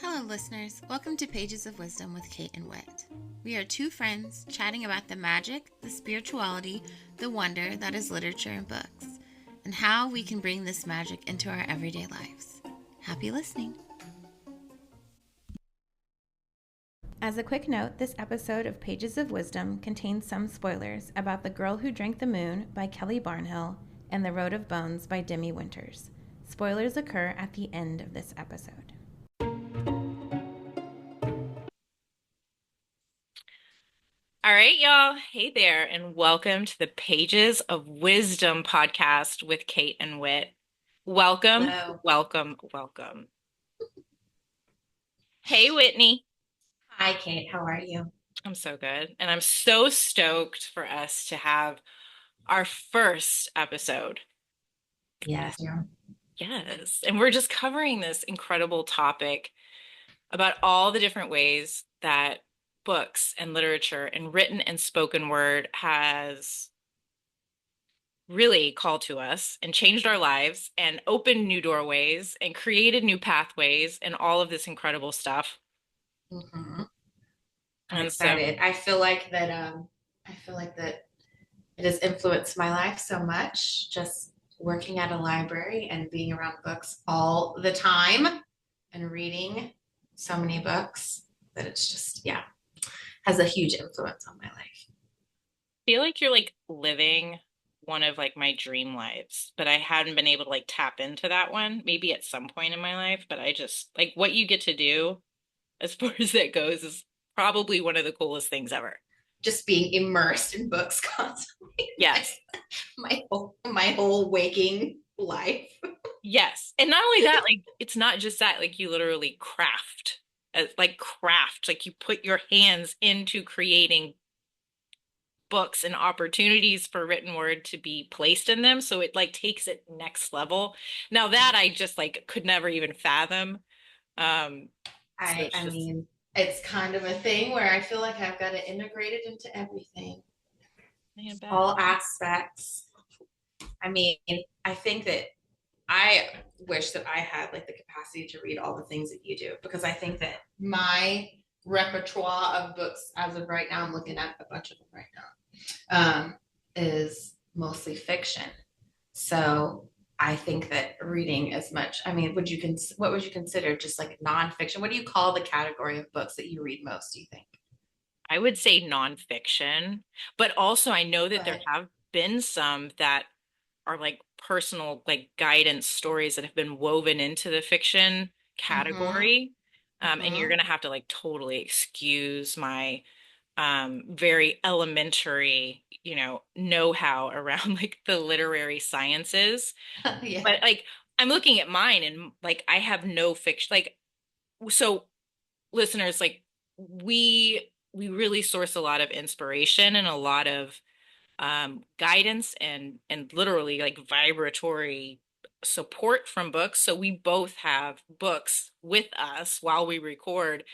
Hello, listeners. Welcome to Pages of Wisdom with Kate and Whit. We are two friends chatting about the magic, the spirituality, the wonder that is literature and books, and how we can bring this magic into our everyday lives. Happy listening. As a quick note, this episode of Pages of Wisdom contains some spoilers about The Girl Who Drank the Moon by Kelly Barnhill and The Road of Bones by Demi Winters. Spoilers occur at the end of this episode. All right, y'all. Hey there, and welcome to the Pages of Wisdom podcast with Kate and Whit. Welcome, Hello. welcome, welcome. Hey, Whitney. Hi, Kate. How are you? I'm so good. And I'm so stoked for us to have our first episode. Yes. Yeah. Yes. And we're just covering this incredible topic about all the different ways that books and literature and written and spoken word has really called to us and changed our lives and opened new doorways and created new pathways and all of this incredible stuff. Mm-hmm. I'm And so, excited. I feel like that it has influenced my life so much, just working at a library and being around books all the time and reading so many books that it's just, yeah, has a huge influence on my life. I feel like you're like living one of like my dream lives, but I hadn't been able to like tap into that one maybe at some point in my life. But I just like what you get to do as far as that goes is probably one of the coolest things ever. Just being immersed in books constantly, Yes. my whole waking life. Yes. And not only that, like it's not just that, like you literally craft, like you put your hands into creating books and opportunities for written word to be placed in them. So it like takes it next level. Now that I just like could never even fathom. Um, so I it's I just mean, it's kind of a thing where I feel like I've got to integrate it into everything, man, bad. all aspects. I mean, I think that I wish that I had like the capacity to read all the things that you do because I think that my repertoire of books as of right now, I'm looking at a bunch of them right now, is mostly fiction. So I think that reading as much, I mean, what would you consider just like nonfiction? What do you call the category of books that you read most, do you think? I would say nonfiction, but also I know that there But have been some that are like personal like guidance stories that have been woven into the fiction mm-hmm, category. And you're mm-hmm. gonna have to like totally excuse my very elementary, know-how around like the literary sciences. Yeah. But like I'm looking at mine and like I have no fiction. Like so listeners, like we really source a lot of inspiration and a lot of guidance and literally like vibratory support from books. So we both have books with us while we record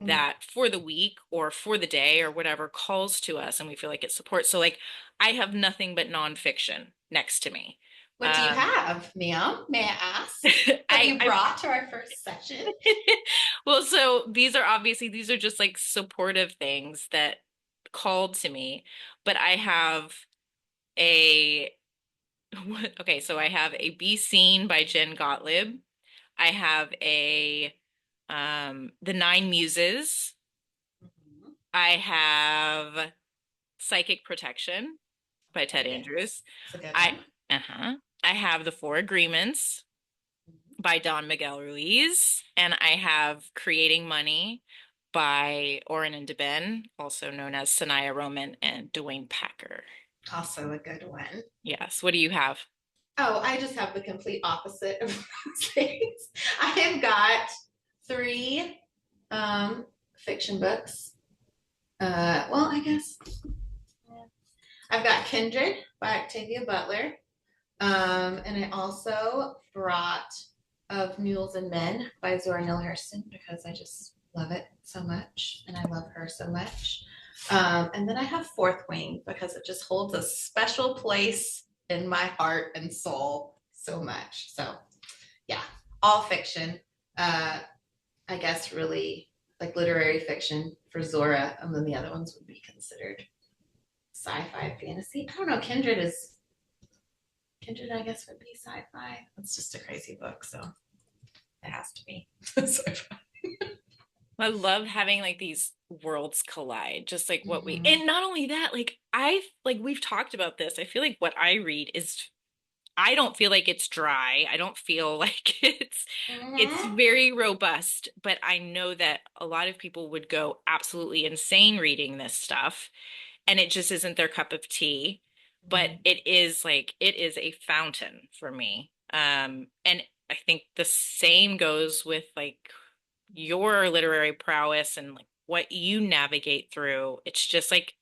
that for the week or for the day or whatever calls to us and we feel like it supports. So like I have nothing but nonfiction next to me. What do you Um, have, ma'am? May I ask? What have you I brought to our first session? well, so these are just like supportive things that called to me, but I have a okay, so I have a Be Seen by Jen Gottlieb. I have a The Nine Muses. Mhm. I have Psychic Protection by Ted Okay, Andrews. it's a good I one. uh-huh. I have The Four Agreements by Don Miguel Ruiz, and I have Creating Money by Oren and DeBen, also known as Sanaya Roman and Dwayne Packer. Also a good one. Yes. What do you have? Oh, I just have the complete opposite of those things. I have got three um, fiction books. Well, I guess yeah. I've got Kindred by Octavia Butler. And I also brought Of Mules and Men by Zora Neale Hurston because I just love it so much and I love her so much. And then I have Fourth Wing because it just holds a special place in my heart and soul so much. So, yeah, all fiction. Uh, I guess, really like literary fiction for Zora, and then the other ones would be considered sci-fi fantasy. I don't know. Kindred, I guess, would be sci-fi. It's just a crazy book, so it has to be sci-fi. I love having like these worlds collide, just like what we, Mm-hmm. and not only that, like we've talked about this. I feel like what I read is, I don't feel like it's dry. I don't feel like it's Mm-hmm. very robust, but I know that a lot of people would go absolutely insane reading this stuff, and it just isn't their cup of tea. But Mm-hmm. it is a fountain for me. And I think the same goes with like your literary prowess and like what you navigate through. It's just like,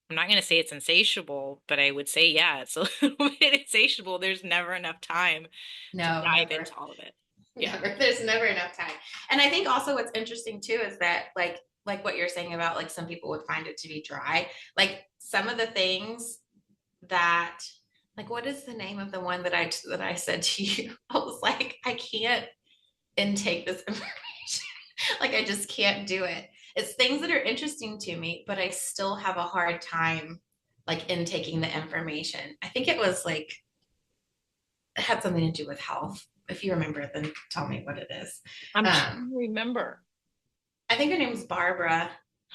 I'm not going to say it's insatiable, but I would say, yeah, it's a little bit insatiable. There's never enough time to No, dive never. into all of it. Yeah. Never. There's never enough time. And I think also what's interesting too is that like what you're saying about like some people would find it to be dry. Like some of the things that like what is the name of the one that I said to you? I was like, I can't intake this information. Like I just can't do it. It's things that are interesting to me, but I still have a hard time like intaking the information. I think it was like it had something to do with health. If you remember, then tell me what it is. I'm Um, trying to remember. I think her name is Barbara.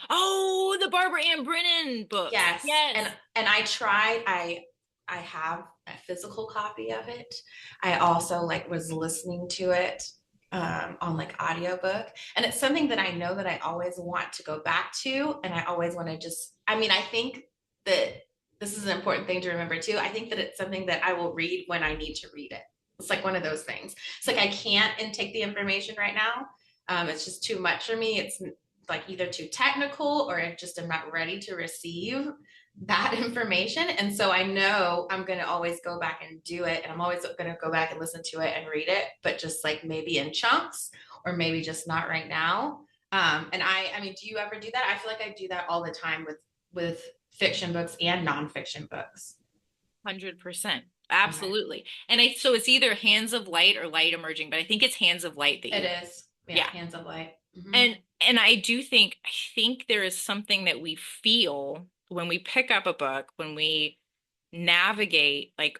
Oh, the Barbara Ann Brennan books. Yes, and Yes. I tried. I have a physical copy of it. I also like was listening to it on like audiobook, and it's something that I know that I always want to go back to, and I always want to just. I mean, I think that this is an important thing to remember too. I think that it's something that I will read when I need to read it. It's like one of those things. It's like I can't intake the information right now. It's just too much for me. It's like either too technical or I just am not ready to receive that information. And so I know I'm going to always go back and do it. And I'm always going to go back and listen to it and read it, but just like maybe in chunks or maybe just not right now. And I mean, do you ever do that? I feel like I do that all the time with fiction books and nonfiction books. 100%. Okay. Absolutely. And so it's either Hands of Light or Light Emerging, but I think it's Hands of Light that It you, is. Yeah. yeah. Hands of light. Mm-hmm. And I think there is something that we feel when we pick up a book, when we navigate like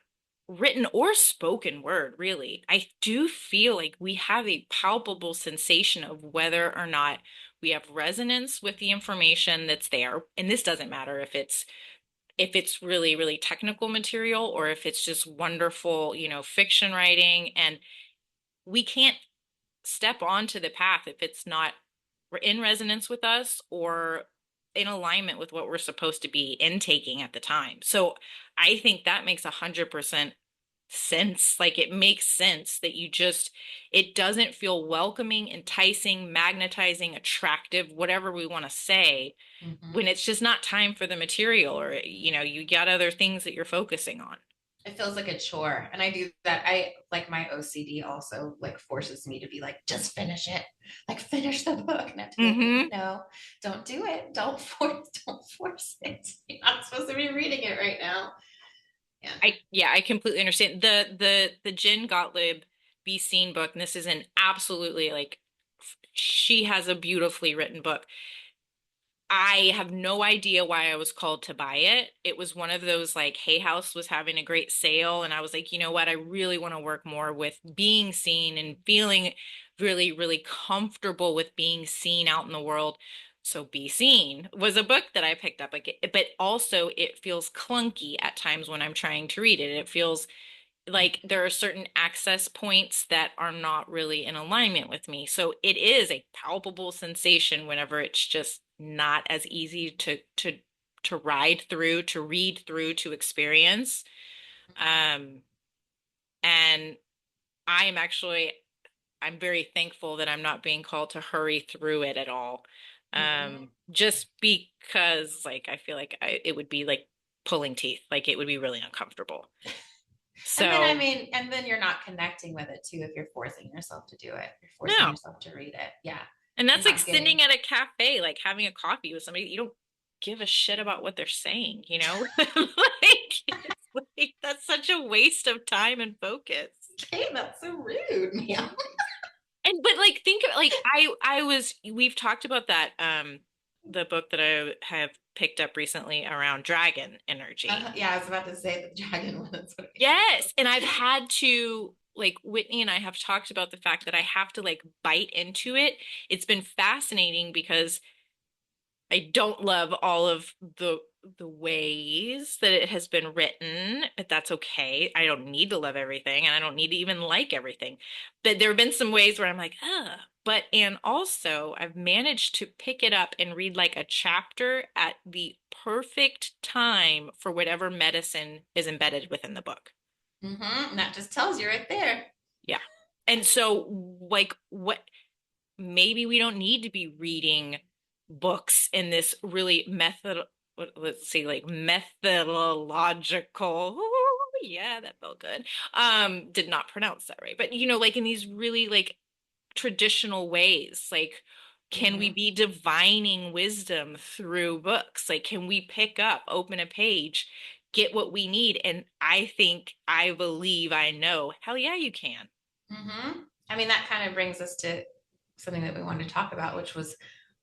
written or spoken word, really. I do feel like we have a palpable sensation of whether or not we have resonance with the information that's there. And this doesn't matter if it's really, really technical material or if it's just wonderful, fiction writing. And we can't step onto the path if it's not in resonance with us or in alignment with what we're supposed to be intaking at the time. So I think that makes 100% sense. Like it makes sense that it doesn't feel welcoming, enticing, magnetizing, attractive, whatever we want to say, Mm-hmm. when it's just not time for the material or, you got other things that you're focusing on. It feels like a chore. And I do that. I like my OCD also like forces me to be like, just finish it. Like finish the book. And I have to be like, Hmm. no, don't do it. Don't force it. You're not supposed to be reading it right now. Yeah. I completely understand. The Jen Gottlieb Be Seen book, and this is an absolutely like, she has a beautifully written book. I have no idea why I was called to buy it. It was one of those like Hay House was having a great sale, and I was like, you know what? I really want to work more with being seen and feeling really, really comfortable with being seen out in the world. So Be Seen was a book that I picked up, but also it feels clunky at times when I'm trying to read it. It feels like there are certain access points that are not really in alignment with me. So it is a palpable sensation whenever it's just not as easy to ride through, to read through, to experience. Um, and I am actually I'm very thankful that I'm not being called to hurry through it at all. Mm-hmm. Just because like I feel like it would be like pulling teeth, like it would be really uncomfortable. And then I So mean, and then you're not connecting with it too if you're forcing yourself to do it. You're forcing no. yourself to read it. Yeah. And You're that's like not sitting getting at a cafe, like having a coffee with somebody. You don't give a shit about what they're saying, you know? Like, it's like that's such a waste of time and focus. okay, that's so rude, man. And but like think of like we've talked about that the book that I have picked up recently around dragon energy. Yeah, I was about to say the dragon one. That's what Yes, and I've had to like Whitney and I have talked about the fact that I have to like bite into it. It's been fascinating because I don't love all of the ways that it has been written, but that's okay. I don't need to love everything and I don't need to even like everything. But there have been some ways where I'm like, but and also I've managed to pick it up and read like a chapter at the perfect time for whatever medicine is embedded within the book. Mm-hmm. That just tells you right there. Yeah. And so like what maybe we don't need to be reading books in this really let's see, like methodological. Ooh, yeah, that felt good. Did not pronounce that right. But like in these really like traditional ways, like can we Mm-hmm. be divining wisdom through books? Like can we pick up, open a page, get what we need? And I believe, I know, hell yeah, you can. Mm-hmm. I mean, that kind of brings us to something that we wanted to talk about, which was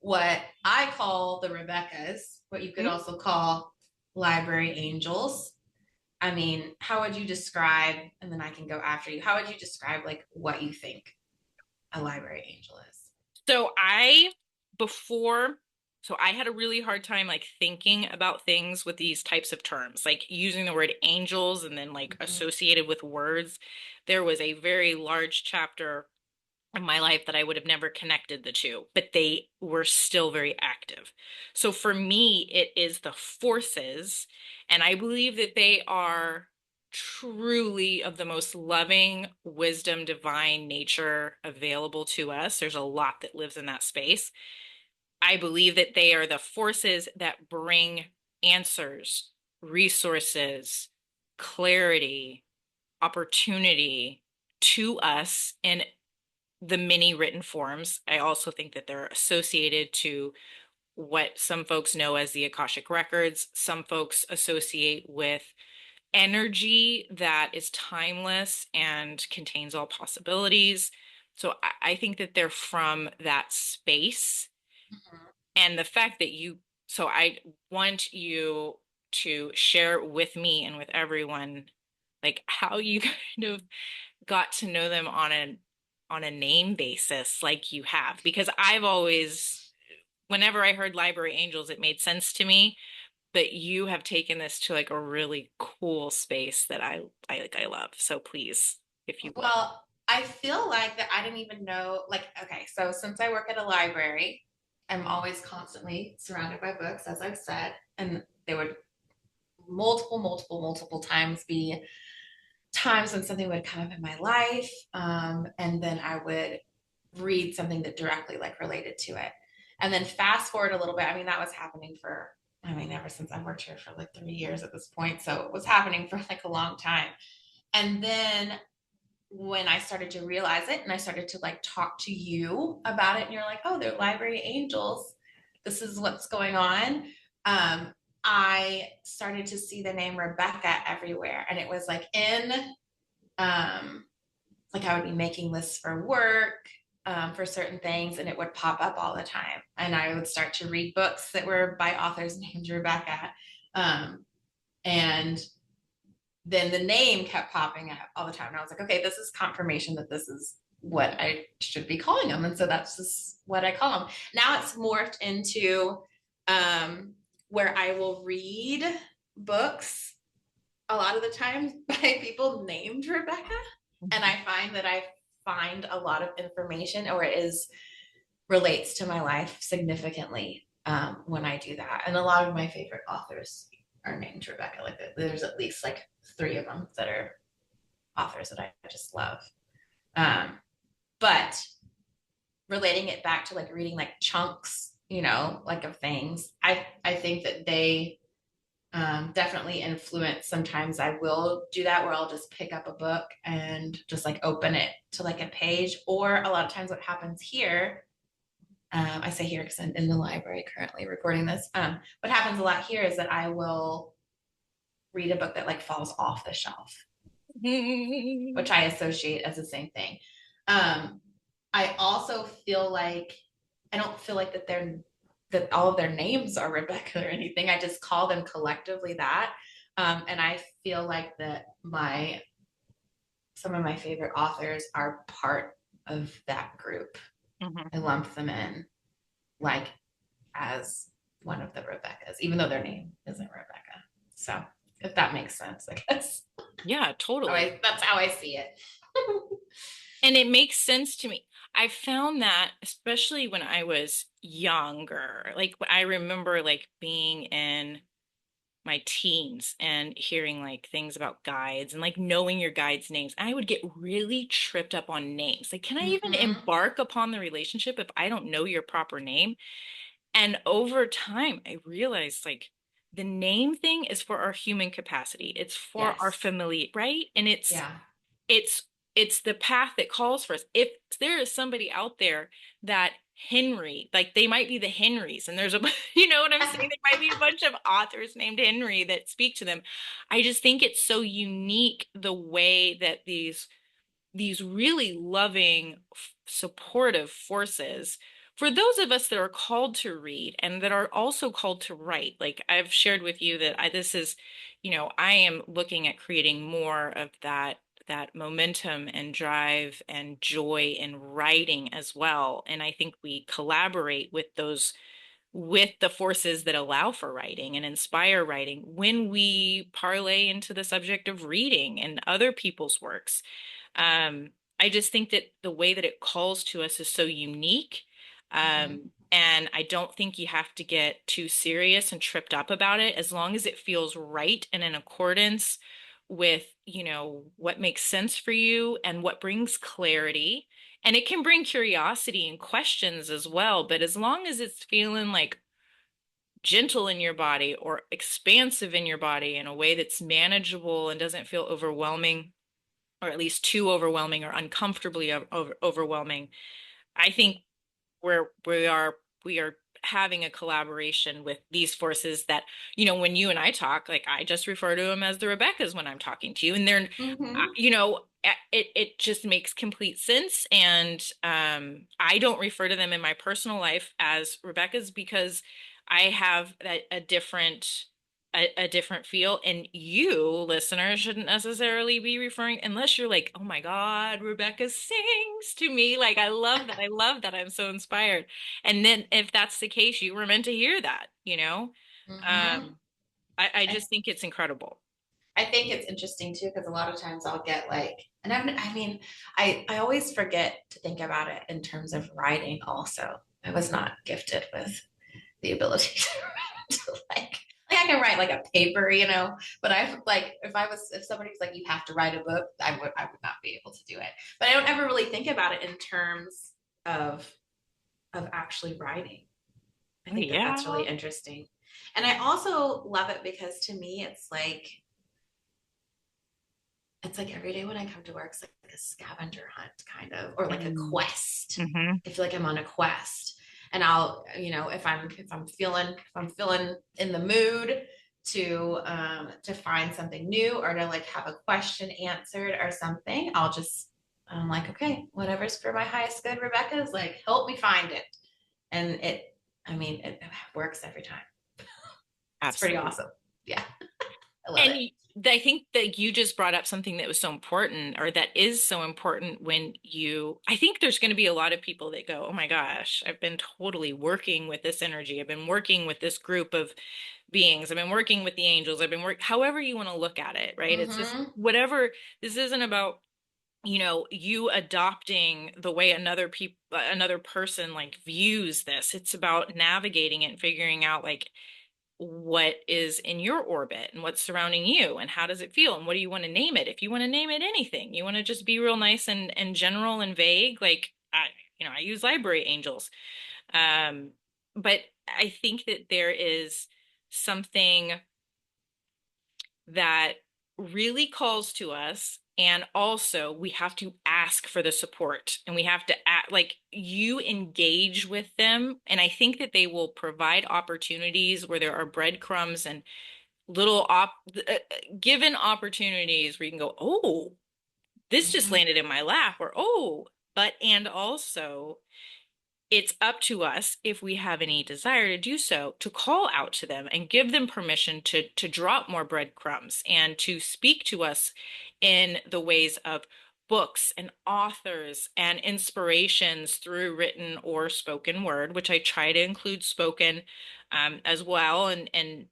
what I call the Rebeccas, what you could Hmm? also call library angels. I mean, how would you describe, and then I can go after you, how would you describe like what you think a library angel is? So before, so I had a really hard time like thinking about things with these types of terms, like using the word angels and then like Mm-hmm. associated with words. There was a very large chapter in my life that I would have never connected the two, but they were still very active. So for me, it is the forces, and I believe that they are truly of the most loving wisdom, divine nature available to us. There's a lot that lives in that space. I believe that they are the forces that bring answers, resources, clarity, opportunity to us in the many written forms. I also think that they're associated to what some folks know as the Akashic Records. Some folks associate with energy that is timeless and contains all possibilities. So I think that they're from that space. And the fact that so I want you to share with me and with everyone, like how you kind of got to know them on a name basis like you have, because I've always, whenever I heard library angels, it made sense to me, but you have taken this to like a really cool space that I love. So please, if you would. Well, I feel like that I didn't even know, like, okay, so since I work at a library, I'm always constantly surrounded by books, as I've said, and there would multiple times be times when something would come up in my life, and then I would read something that directly like related to it. And then fast forward a little bit, I mean, that was happening for, I mean, ever since I've worked here for like 3 years at this point. So it was happening for like a long time. And then when I started to realize it and I started to like talk to you about it, and you're like, oh, they're library angels. This is what's going on. Um, I started to see the name Rebecca everywhere. And it was like like I would be making lists for work, for certain things, and it would pop up all the time. And I would start to read books that were by authors named Rebecca. And then the name kept popping up all the time. And I was like, okay, this is confirmation that this is what I should be calling them. And so that's just what I call them. Now it's morphed into where I will read books a lot of the times by people named Rebecca. And I find that I find a lot of information, or it is relates to my life significantly, when I do that. And a lot of my favorite authors are named Rebecca. Like there's at least like three of them that are authors that I just love. But relating it back to like reading like chunks, like of things, I think that they definitely influence. Sometimes I will do that where I'll just pick up a book and just like open it to like a page. Or a lot of times what happens here, I say here because I'm in the library currently recording this. What happens a lot here is that I will read a book that like falls off the shelf, which I associate as the same thing. Um, I also feel like I don't feel like that all of their names are Rebecca or anything. I just call them collectively that. And I feel like that my some of my favorite authors are part of that group. Mhm. I lump them in like as one of the Rebeccas, even though their name isn't Rebecca. So if that makes sense, I guess. Yeah, totally. That's how I see it. And it makes sense to me. I found that especially when I was younger, like I remember like being in my teens and hearing like things about guides and like knowing your guides' names. I would get really tripped up on names. Like, can I even Mm-hmm. embark upon the relationship if I don't know your proper name? And over time, I realized like the name thing is for our human capacity. It's for our Yes. familiar, right? And Yeah. it's it's the path that calls for us. If there is somebody out there that Henry, like they might be the Henrys, and there's a, you know what I'm saying? There might be a bunch of authors named Henry that speak to them. I just think it's so unique the way that these really loving, supportive forces for those of us that are called to read and that are also called to write. Like I've shared with you that this is, I am looking at creating more of that momentum and drive and joy in writing as well. And I think we collaborate with the forces that allow for writing and inspire writing when we parlay into the subject of reading and other people's works. Um, I just think that the way that it calls to us is so unique. Mm-hmm. And I don't think you have to get too serious and tripped up about it as long as it feels right and in accordance with, what makes sense for you and what brings clarity. And it can bring curiosity and questions as well, but as long as it's feeling like gentle in your body or expansive in your body in a way that's manageable and doesn't feel overwhelming, or at least too overwhelming or uncomfortably overwhelming. I think we are having a collaboration with these forces that, when you and I talk, like I just refer to them as the Rebeccas when I'm talking to you, and they're, Mm-hmm. it just makes complete sense. And I don't refer to them in my personal life as Rebeccas because I have a different feel, and you listeners shouldn't necessarily be referring unless you're like, oh my God, Rebecca sings to me. Like I love that. I love that. I'm so inspired. And then if that's the case, you were meant to hear that. Mm-hmm. I I, just think it's incredible. I think it's interesting too because a lot of times I'll get like, and I mean, I always forget to think about it in terms of writing. Also, I was not gifted with the ability to like I can write like a paper, but I like if somebody's like you have to write a book, I would not be able to do it. But I don't ever really think about it in terms of actually writing. I Oh, think that yeah. that's really interesting. And I also love it because to me it's like every day when I come to work, it's like a scavenger hunt kind of, or like a Mm. quest. Hmm. I feel like I'm on a quest. And if I'm feeling in the mood to find something new or to like have a question answered or something, I'm like, okay, whatever's for my highest good, Rebecca, is like, help me find it. And it works every time. It's pretty Absolutely. awesome. Yeah, I love And it. I think that you just brought up something that was so important, or that is so important I think there's going to be a lot of people that go, oh my gosh, I've been totally working with this energy. I've been working with this group of beings. I've been working with the angels. However you want to look at it, right? It's just Mm-hmm. whatever. This isn't about, you adopting the way another person like views this. It's about navigating it and figuring out like what is in your orbit and what's surrounding you and how does it feel and what do you want to name it. If you want to name it anything, you want to just be real nice and general and vague, like I use library angels. um but I think that there is something that really calls to us, and also we have to ask for the support, and we have to act like you engage with them, and I think that they will provide opportunities where there are breadcrumbs and little given opportunities where you can go, oh, this just Mm-hmm. landed in my lap, or oh, But and also it's up to us if we have any desire to do so to call out to them and give them permission to drop more breadcrumbs and to speak to us in the ways of books and authors and inspirations through written or spoken word, which I try to include spoken as well. And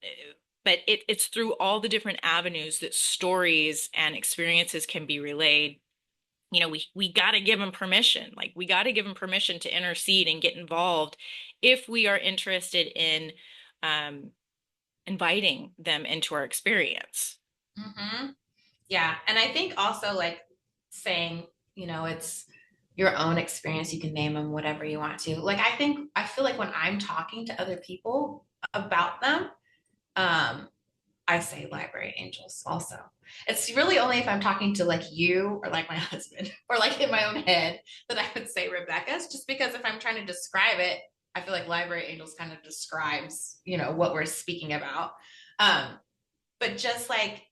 but it's through all the different avenues that stories and experiences can be relayed. We got to give them permission. Like we got to give them permission to intercede and get involved if we are interested in um, inviting them into our experience. Hmm. Yeah. And I think also like saying, it's your own experience. You can name them whatever you want to. Like, I feel like when I'm talking to other people about them, um, I say library angels also. It's really only if I'm talking to like you or like my husband or like in my own head that I would say Rebecca's, just because if I'm trying to describe it, I feel like library angels kind of describes, what we're speaking about. Um, but just like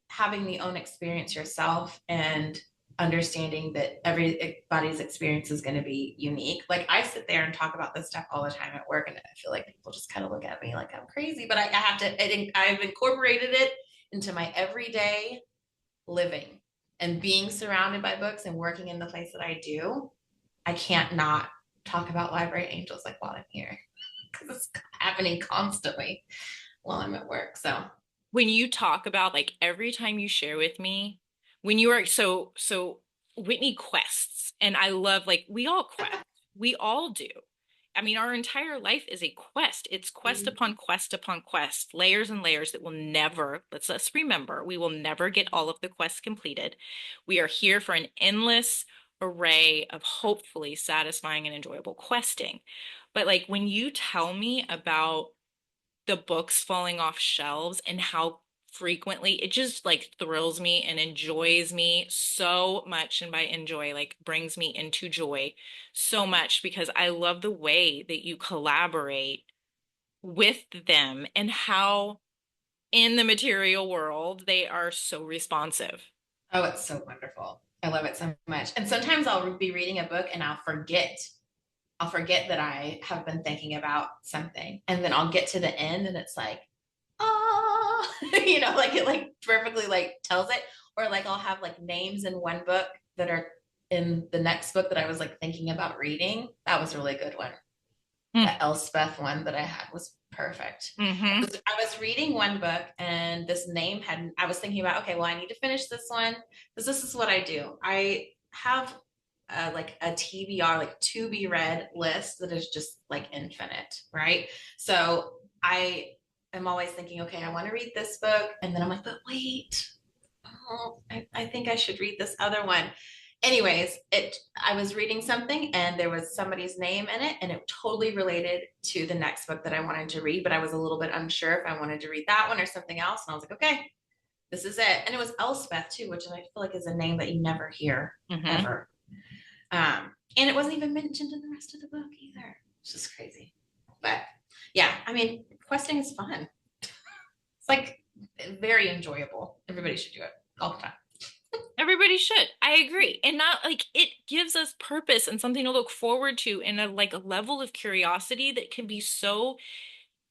having the own experience yourself and understanding that everybody's experience is going to be unique. Like I sit there and talk about this stuff all the time at work, and I feel like people just kind of look at me like I'm crazy, but I have to, I've incorporated it into my everyday living, and being surrounded by books and working in the place that I do. I can't not talk about library angels like while I'm here because it's happening constantly while I'm at work. So When you talk about like every time you share with me, when you are so Whitney quests, and I love like we all quest, we all do. I mean, our entire life is a quest. It's quest upon quest, layers and layers that will never, let's us remember, we will never get all of the quests completed. We are here for an endless array of hopefully satisfying and enjoyable questing. But like when you tell me about the books falling off shelves and how frequently it just like thrills me and enjoys me so much, and by enjoy like brings me into joy so much, because I love the way that you collaborate with them and how in the material world they are so responsive. oh, it's so wonderful. I love it so much. And sometimes I'll be reading a book and I'll forget. I'll forget that I have been thinking about something. And then I'll get to the end and it's like, oh, like it like perfectly like tells it. Or like I'll have like names in one book that are in the next book that I was like thinking about reading. That was a really good one. Mm. The Elspeth one that I had was perfect. Hmm. I was reading one book and this name had, I was thinking about, okay, well, I need to finish this one because this is what I do. I have like a TBR, like to be read list that is just like infinite, right? So I am always thinking, okay, I want to read this book. And then I'm like, but wait, oh, I think I should read this other one. Anyways, I was reading something and there was somebody's name in it and it totally related to the next book that I wanted to read, but I was a little bit unsure if I wanted to read that one or something else. And I was like, okay, this is it. And it was Elspeth too, which I feel like is a name that you never hear Hmm. ever. And it wasn't even mentioned in the rest of the book either. It's just crazy. But yeah, I mean, questing is fun. It's like very enjoyable. Everybody should do it all the time. Everybody should. I agree. And not like it gives us purpose and something to look forward to, and a like a level of curiosity that can be so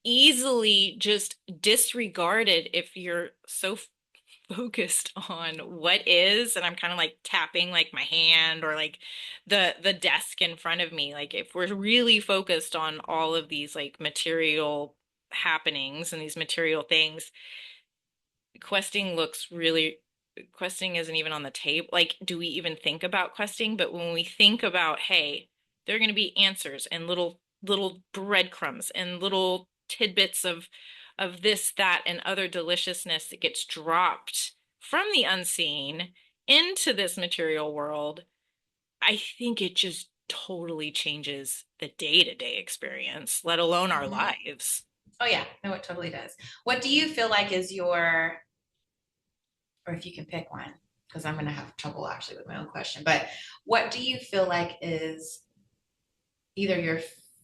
easily just disregarded if you're so focused on what is. And I'm kind of like tapping like my hand or like the desk in front of me. Like if we're really focused on all of these like material happenings and these material things, questing looks really, questing isn't even on the table. Like, do we even think about questing? But when we think about, hey, there are going to be answers and little breadcrumbs and little tidbits of this, that, and other deliciousness that gets dropped from the unseen into this material world, I think it just totally changes the day-to-day experience, let alone our Mhm. lives. Oh yeah, no, it totally does. What do you feel like is your, or if you can pick one, because I'm going to have trouble actually with my own question, but what do you feel like is either your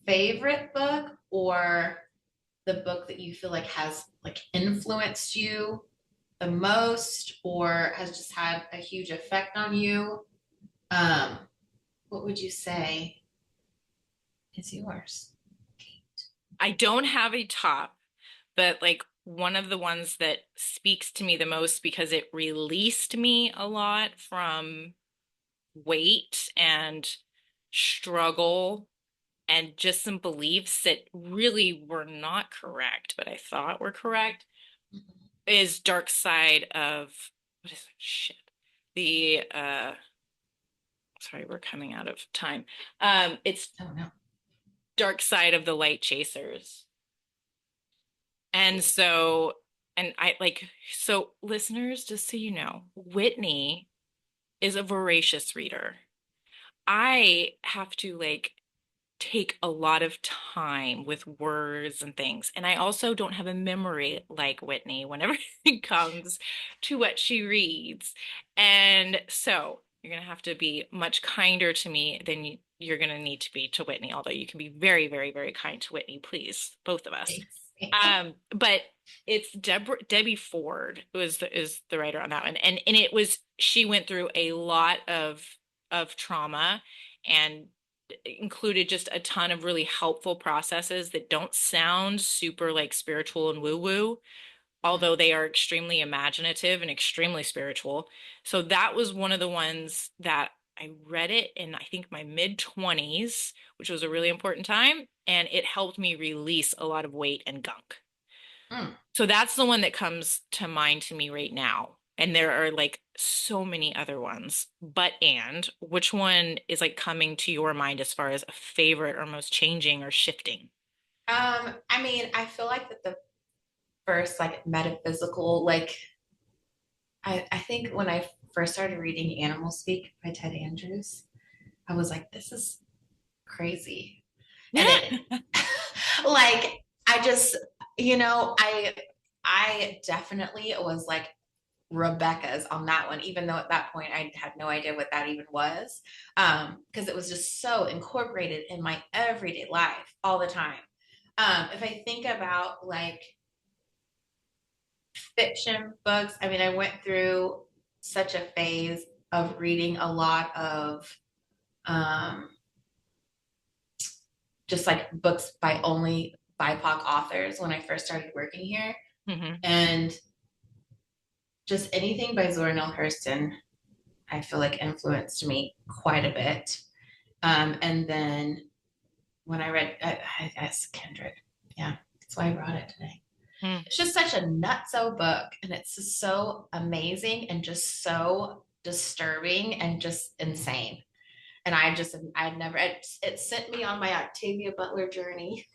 favorite book or the book that you feel like has like influenced you the most or has just had a huge effect on you? Um, what would you say is yours, Kate? I don't have a top, but like one of the ones that speaks to me the most because it released me a lot from weight and struggle and just some beliefs that really were not correct, but I thought were correct, Mhm. is Dark Side of what is it? Shit. The sorry, we're coming out of time. It's Oh no. Dark Side of the Light Chasers. And so, and I like, so listeners, just so you know, Whitney is a voracious reader. I have to like take a lot of time with words and things. And I also don't have a memory like Whitney whenever it comes to what she reads. And so you're going to have to be much kinder to me than you're going to need to be to Whitney, although you can be very, very, very kind to Whitney, please, both of us. Thanks. But it's Debbie Ford is the writer on that one. And it was she went through a lot of trauma and included just a ton of really helpful processes that don't sound super like spiritual and woo-woo, although they are extremely imaginative and extremely spiritual. So that was one of the ones that I read it in, I think, my mid 20s, which was a really important time, and it helped me release a lot of weight and gunk. Mm. So that's the one that comes to mind to me right now. And there are like so many other ones. But and which one is like coming to your mind as far as a favorite or most changing or shifting? I mean, I feel like that the first like metaphysical, like I think when I first started reading Animal Speak by Ted Andrews, I was like, this is crazy. And it like I just, I definitely was like Rebecca's on that one, even though at that point I had no idea what that even was. Because it was just so incorporated in my everyday life all the time. If I think about like fiction books, I mean, I went through such a phase of reading a lot of um, just like books by only BIPOC authors when I first started working here. Hmm. And just anything by Zora Neale Hurston, I feel like influenced me quite a bit. And then when I read, I guess Kindred, yeah, that's why I brought it today. Hmm. It's just such a nutso book, and it's just so amazing and just so disturbing and just insane. And I'd never, it sent me on my Octavia Butler journey,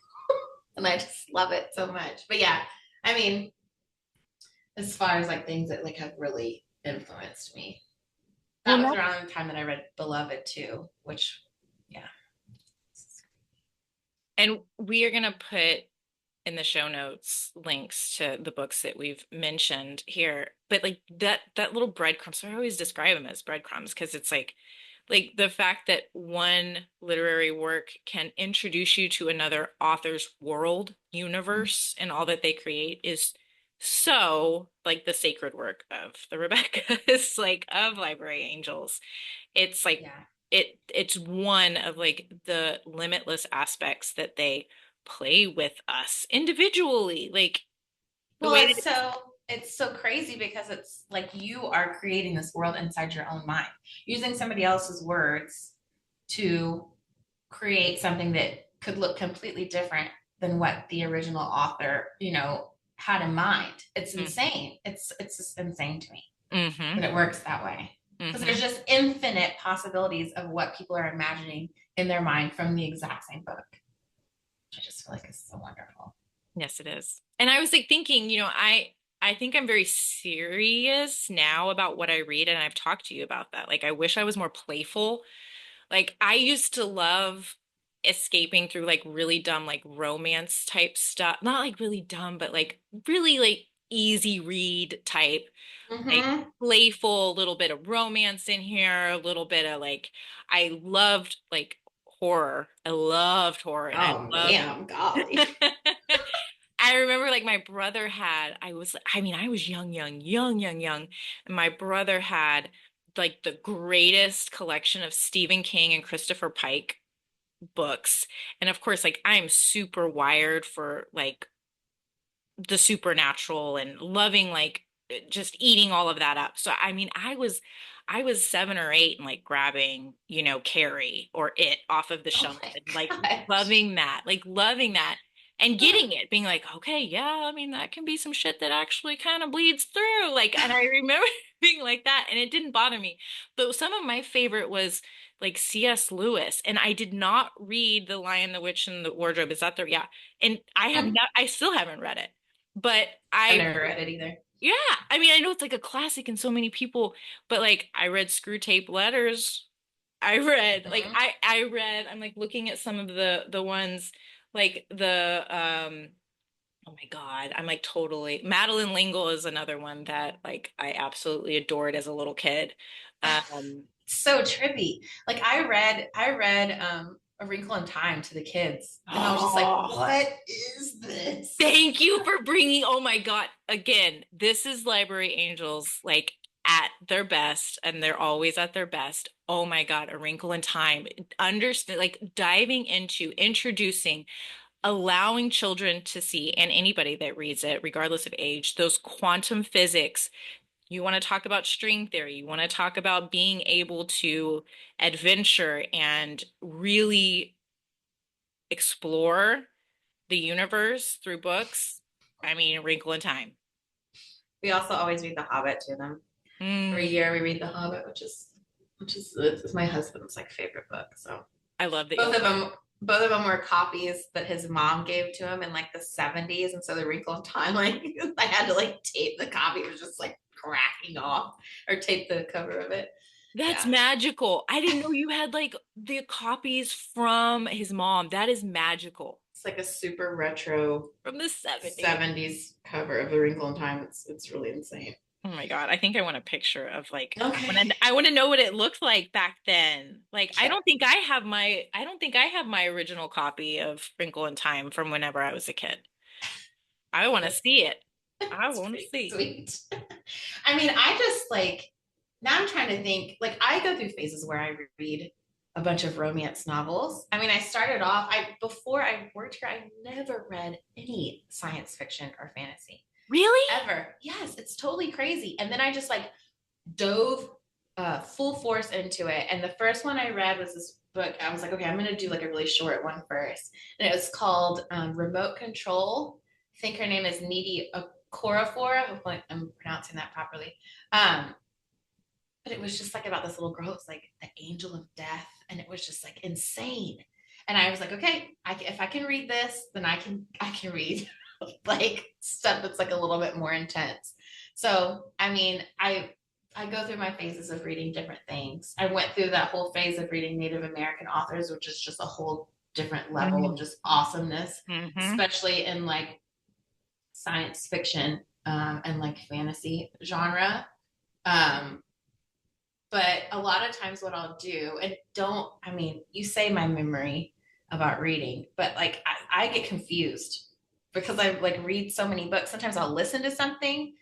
and I just love it so much. But yeah, I mean, as far as like things that like have really influenced me, Well, that was no. around the time that I read Beloved too, which, yeah. And we are going to put in the show notes links to the books that we've mentioned here. But like that little breadcrumbs, so I always describe them as breadcrumbs because it's like the fact that one literary work can introduce you to another author's world, universe, and all that they create is so like the sacred work of the Rebecca's, like of Library Angels. It's like Yeah. it's one of like the limitless aspects that they play with us individually, like the Well, way that it's so crazy because it's like you are creating this world inside your own mind, using somebody else's words to create something that could look completely different than what the original author, had in mind. It's mm, insane. It's just insane to me mm-hmm, that it works that way. Because mm-hmm. there's just infinite possibilities of what people are imagining in their mind from the exact same book, which I just feel like is so wonderful. Yes, it is. And I was like thinking, I think I'm very serious now about what I read, and I've talked to you about that. Like I wish I was more playful. Like I used to love escaping through like really dumb like romance type stuff. Not like really dumb, but like really like easy read type, like Mm-hmm. playful, little bit of romance in here, a little bit of like I loved like horror. I loved horror and I Oh loved man, golly. I remember like my brother had, I was young, young, young, young, young. And my brother had like the greatest collection of Stephen King and Christopher Pike books. And of course, like I'm super wired for like the supernatural and loving like just eating all of that up. So I mean, I was 7 or 8 and like grabbing, Carrie or It off of the Oh shelf my and like gosh. loving that and getting it, being like, okay, yeah, I mean that can be some shit that actually kind of bleeds through. Like, and I remember being like that and it didn't bother me. But some of my favorite was like C.S. Lewis, and I did not read The Lion, the Witch, and the Wardrobe. Is that there? Yeah. And I still haven't read it. But I've I, never read it either. yeah, I mean, I know it's like a classic and so many people, but like I read Screw Tape Letters. I read like Mhm. I read, I'm like looking at some of the ones like the oh my God, I'm like totally Madeline L'Engle is another one that like I absolutely adored as a little kid. Um So trippy. Like I read A Wrinkle in Time to the kids, and I was just like, oh, what is this? thank you for bringing, oh my God. Again, this is Library Angels, like at their best, and they're always at their best. Oh my God, A Wrinkle in Time. Understand, like diving into, introducing, allowing children to see, and anybody that reads it, regardless of age, those quantum physics. You want to talk about string theory, you want to talk about being able to adventure and really explore the universe through books. I mean, A Wrinkle in Time. We also always read The Hobbit to them. Every Mm, year we read The Hobbit, which is it's my husband's like favorite book. So I love that both y'all. of them both of them were copies that his mom gave to him in like the 70s, and so The Wrinkle in Time, like I had to like tape the copy. It was just like cracking off, or tape the cover of it. That's Yeah. magical. I didn't know you had like the copies from his mom. That is magical. It's like a super retro From the 70s. 70s cover of The Wrinkle in Time. It's really insane. Oh my God. I think I want a picture of like Okay. I want to know what it looked like back then. Like Yeah. I don't think I have my original copy of Wrinkle in Time from whenever I was a kid. I want to That's see it. I it's want to pretty see. sweet. I mean, I just like now I'm trying to think, like I go through phases where I read a bunch of romance novels. I mean, I started off I before I worked here, I never read any science fiction or fantasy. Really? Ever. Yes, it's totally crazy. And then I just like dove full force into it. And the first one I read was this book. I was like, okay, I'm going to do like a really short one first. And it was called Remote Control. I think her name is Needy Okorafor. Hopefully I'm pronouncing that properly. Um, but it was just like about this little girl. It was like the angel of death. And it was just like insane. And I was like, okay, if I can read this, then I can read like stuff that's like a little bit more intense. So, I mean, I go through my phases of reading different things. I went through that whole phase of reading Native American authors, which is just a whole different level of Mm-hmm. just awesomeness, Mm-hmm. especially in like science fiction and like fantasy genre. Um, but a lot of times, what I'll do, and don't, I mean, you say my memory about reading, but like I get confused because I like read so many books. Sometimes I'll listen to something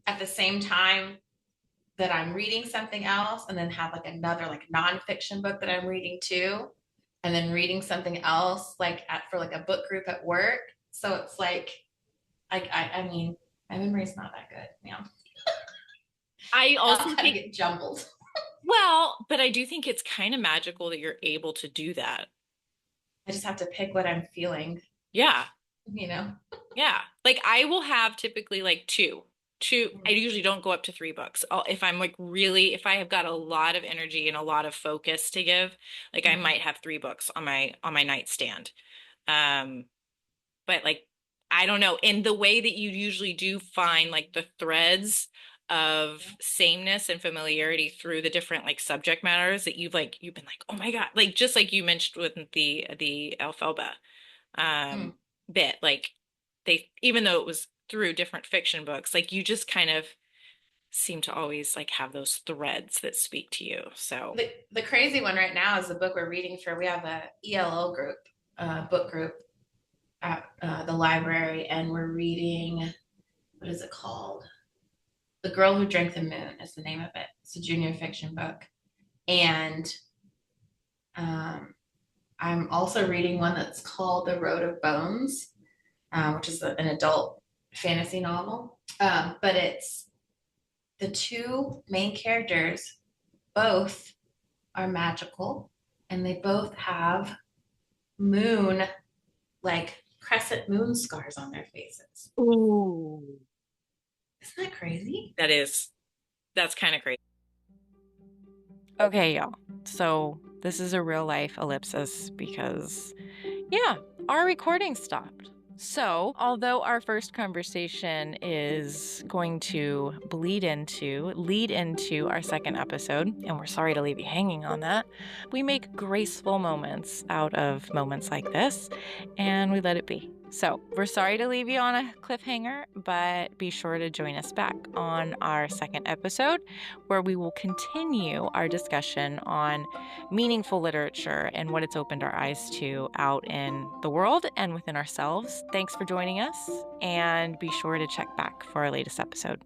at the same time that I'm reading something else, and then have like another like nonfiction book that I'm reading too, and then reading something else like for like a book group at work. So it's like I mean, my memory's not that good. I It all also kind of think, get jumbled. well, but I do think it's kind of magical that you're able to do that. I just have to pick what I'm feeling, Yeah. you know. Yeah. Like I will have typically like two. I usually don't go up to 3 books. If I'm like really, if I have got a lot of energy and a lot of focus to give, like I Mm-hmm. might have 3 books on my nightstand. Um, but like I don't know. In the way that you usually do find like the threads of sameness and familiarity through the different like subject matters that you've been like, oh my God, like just like you mentioned with the alfalfa Mm. bit, like they, even though it was through different fiction books, like you just kind of seem to always like have those threads that speak to you. So, The crazy one right now is the book we're reading for. We have a ELL group, book group at the library, and we're reading. What is it called? The Girl Who Drank the Moon is the name of it. It's a junior fiction book. And um, I'm also reading one that's called The Road of Bones, which is an adult fantasy novel. But it's the two main characters, both are magical, and they both have moon, like crescent moon scars on their faces. Ooh. Isn't that crazy? That's kind of crazy. Okay, y'all. So this is a real life ellipsis because, yeah, our recording stopped. So, although our first conversation is going to lead into our second episode, and we're sorry to leave you hanging on that, we make graceful moments out of moments like this, and we let it be. So, we're sorry to leave you on a cliffhanger, but be sure to join us back on our second episode, where we will continue our discussion on meaningful literature and what it's opened our eyes to out in the world and within ourselves. Thanks for joining us, and be sure to check back for our latest episode.